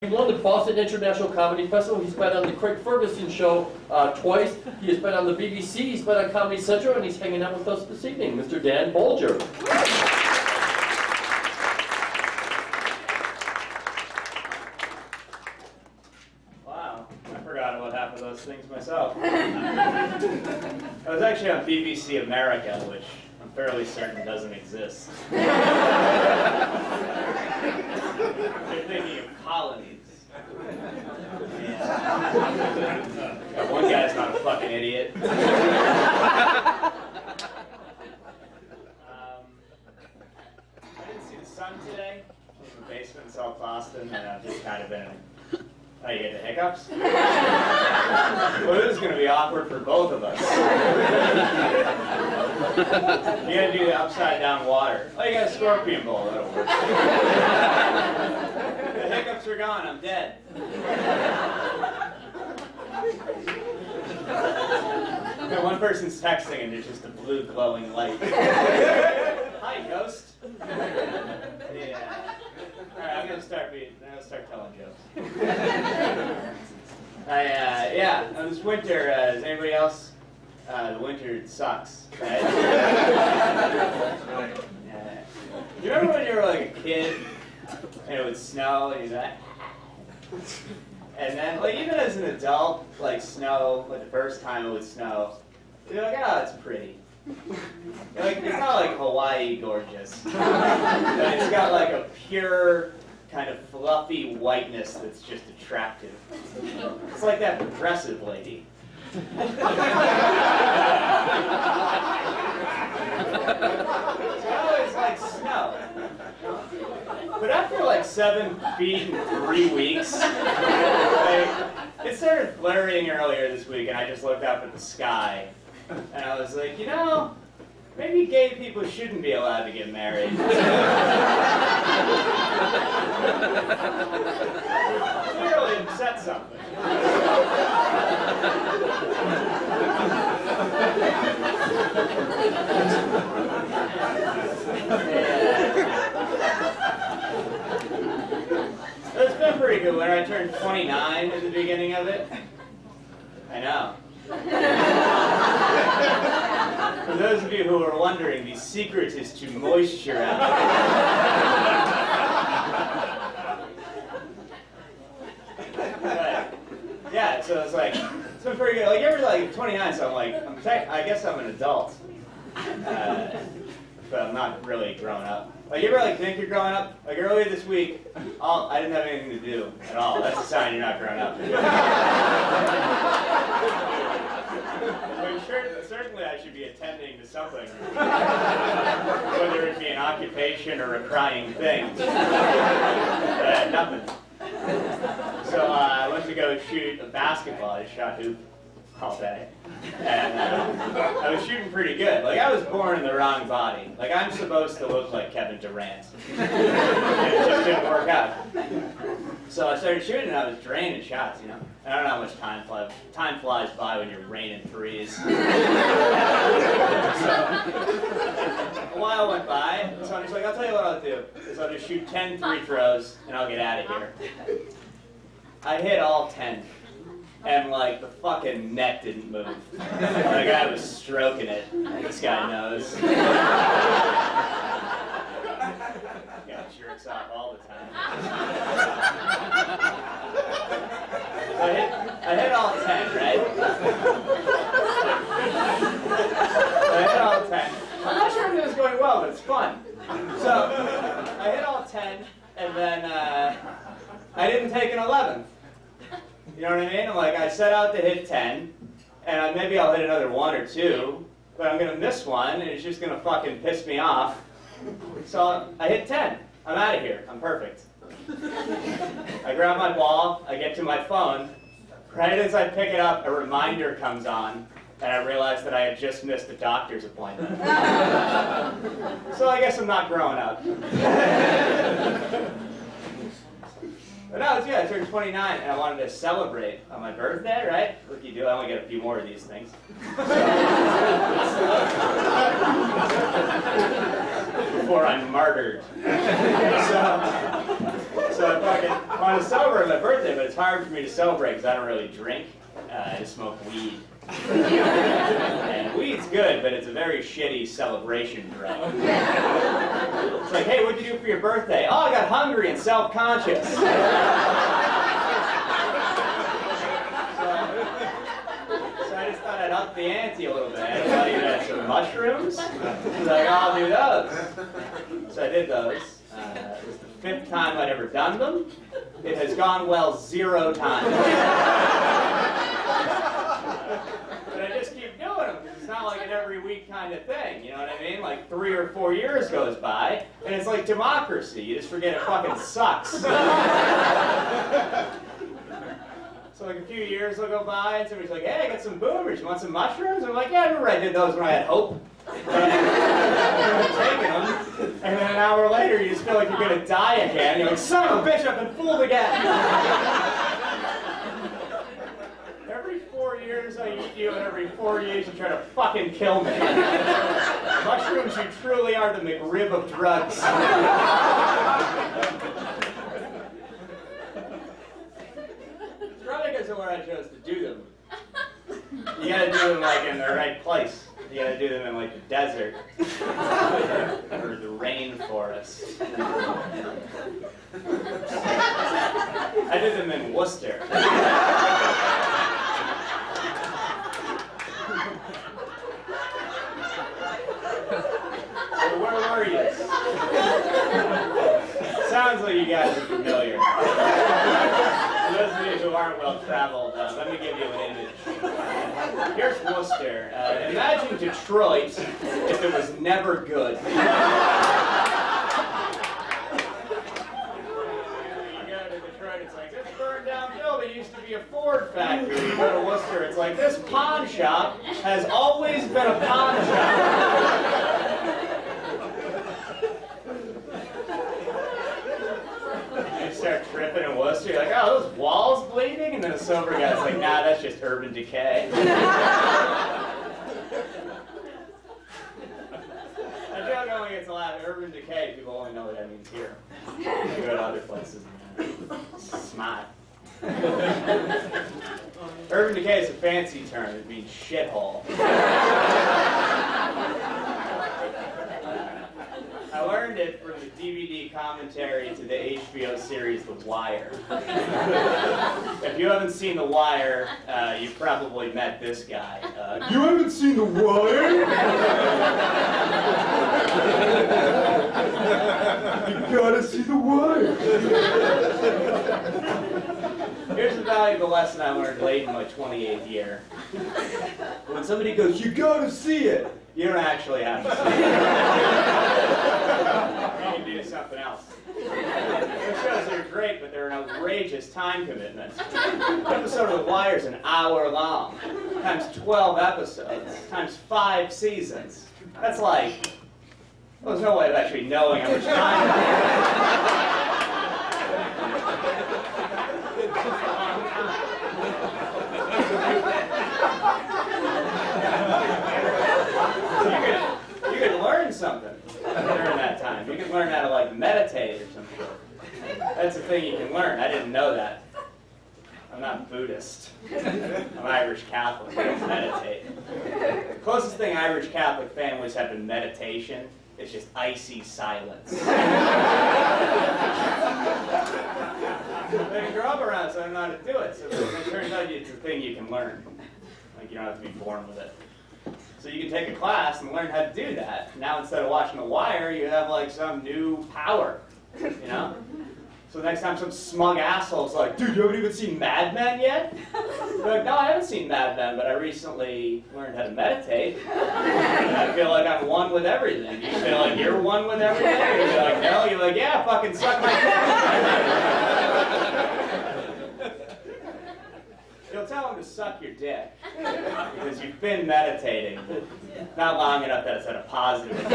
He won the Boston International Comedy Festival. He's been on the Craig Ferguson show twice. He has been on the BBC. He's been on Comedy Central, and he's hanging out with us this evening, Mr. Dan Boulger. Wow, I forgot about half of those things myself. I was actually on BBC America, which I'm fairly certain doesn't exist. You're thinking of colonies. Yeah. One guy's not a fucking idiot. I didn't see the sun today. I was in the basement in South Boston, and I've just kind of been. Oh, you get the hiccups? Well, this is going to be awkward for both of us. You got to do the upside down water. Oh, you got a scorpion bowl. That'll work. The hiccups are gone. I'm dead. Yeah, one person's texting and there's just a blue glowing light. Hi, ghost. Yeah. All right, I'm gonna start telling jokes. This winter, does anybody else? The winter sucks. Right? You remember when you were like a kid and it would snow and you'd be like, and then, like, even as an adult, like snow, like the first time it would snow, you're like, oh, it's pretty. Like, it's not like Hawaii gorgeous, but it's got like a pure, kind of fluffy whiteness that's just attractive. It's like that progressive lady. It's always like snow. But after like 7 feet in 3 weeks, like, it started flurrying earlier this week, and I just looked up at the sky, and I was like, you know, maybe gay people shouldn't be allowed to get married. Clearly it said something. It's been pretty good when I turned 29 at the beginning of it. I know. For those of you who are wondering, the secret is to moisture out. But, yeah, so it's like, it's been pretty good. Like, you're like 29, so I'm like, I guess I'm an adult. But I'm not really grown up. Like, you ever like think you're growing up? Like earlier this week, I didn't have anything to do at all. That's a sign you're not grown up. I mean, certainly I should be attending to something, whether it be an occupation or a crying thing. But I had nothing. So I went to go shoot a basketball. I shot hoop all day. And I was shooting pretty good. Like, I was born in the wrong body. Like, I'm supposed to look like Kevin Durant. And it just didn't work out. So I started shooting and I was draining shots, you know. I don't know how much time flies by when you're raining threes. So, a while went by, so I'm just like, I'll tell you what I'll do, is I'll just shoot 10 free throws and I'll get out of here. I hit all 10. And, like, the fucking net didn't move. The guy was stroking it. This guy knows. Got jerks off all the time. I hit all 10, right? I hit all 10. I'm not sure if it was going well, but it's fun. So, I hit all 10, and then I didn't take an 11th. You know what I mean? I'm like, I set out to hit 10, and maybe I'll hit another 1 or 2, but I'm going to miss one, and it's just going to fucking piss me off. So I hit 10. I'm out of here. I'm perfect. I grab my ball, I get to my phone. Right as I pick it up, a reminder comes on, and I realize that I had just missed a doctor's appointment. So I guess I'm not growing up. But no, it's good. I turned 29, and I wanted to celebrate on my birthday, right? Look, you do. I only get a few more of these things. Before I'm martyred. So I fucking want to celebrate my birthday, but it's hard for me to celebrate because I don't really drink. I just smoke weed. And weed's good, but it's a very shitty celebration drug. It's like, hey, what'd you do for your birthday? Oh, I got hungry and self-conscious. So I just thought I'd up the ante a little bit. I thought you had some mushrooms. I was like, I'll do those. So I did those. It was the 5th time I'd ever done them. It has gone well 0 times. But I just keep doing them because it's not like an every week kind of thing. You know what I mean? Like 3 or 4 years goes by, and it's like democracy. You just forget it fucking sucks. So like a few years will go by, and somebody's like, hey, I got some boomers. You want some mushrooms? And I'm like, yeah, I remember I did those when I had hope. I'm taking them, and then an hour later, you just feel like you're going to die again. You're like, son of a bitch, I've been fooled again. Every 4 years I eat you, and every 4 years you try to fucking kill me. Mushrooms, you truly are the McRib of drugs. Probably because of where I chose to do them. You gotta do them like in the right place. You gotta do them in like the desert or the rainforest. I did them in Worcester. So where were you? Sounds like you guys are familiar. For those of you who aren't well traveled, let me give you an image. Here's Worcester. Imagine Detroit if it was never good. You go to Detroit, it's like, this burned down building used to be a Ford factory. You go to Worcester, it's like, this pawn shop has always been a pawn shop. Start tripping in Worcester, you're like, oh, those walls bleeding? And then a sober guy's like, nah, that's just urban decay. I joke only gets a lot of urban decay. People only know what that means here. They go to other places and smile. Urban decay is a fancy term. It means shithole. I learned it from the DVD commentary to the HBO series The Wire. If you haven't seen The Wire, you've probably met this guy. You haven't seen The Wire? You gotta see The Wire. Here's a valuable lesson I learned late in my 28th year. When somebody goes, you gotta see it, you don't actually have to see it. You can do something else. Those shows are great, but they're an outrageous time commitment. An episode of The Wire is an hour long, times 12 episodes, times 5 seasons. That's like, well, there's no way of actually knowing how much time it is. You could learn something during that time. You could learn how to like meditate or something. That's the thing you can learn. I didn't know that. I'm not Buddhist. I'm Irish Catholic. I don't meditate. The closest thing Irish Catholic families have to meditation is just icy silence. They grow up around it, so I don't know how to do it. So it turns out it's a thing you can learn. Like, you don't have to be born with it. So you can take a class and learn how to do that. Now instead of watching The Wire, you have like some new power, you know? So the next time some smug asshole's like, dude, you haven't even seen Mad Men yet? You're like, no, I haven't seen Mad Men, but I recently learned how to meditate. And I feel like I'm one with everything. You feel like you're one with everything? You're like, no? You're like, yeah, fucking suck my dick. You'll tell him to suck your dick, because you've been meditating, not long enough that it's had a positive effect.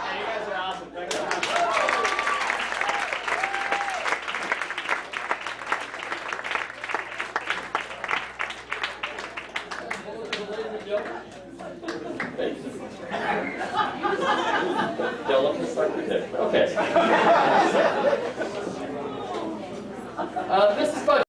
Hey, you guys are awesome. Thanks for having me. They'll let me suck your dick. Okay. This is about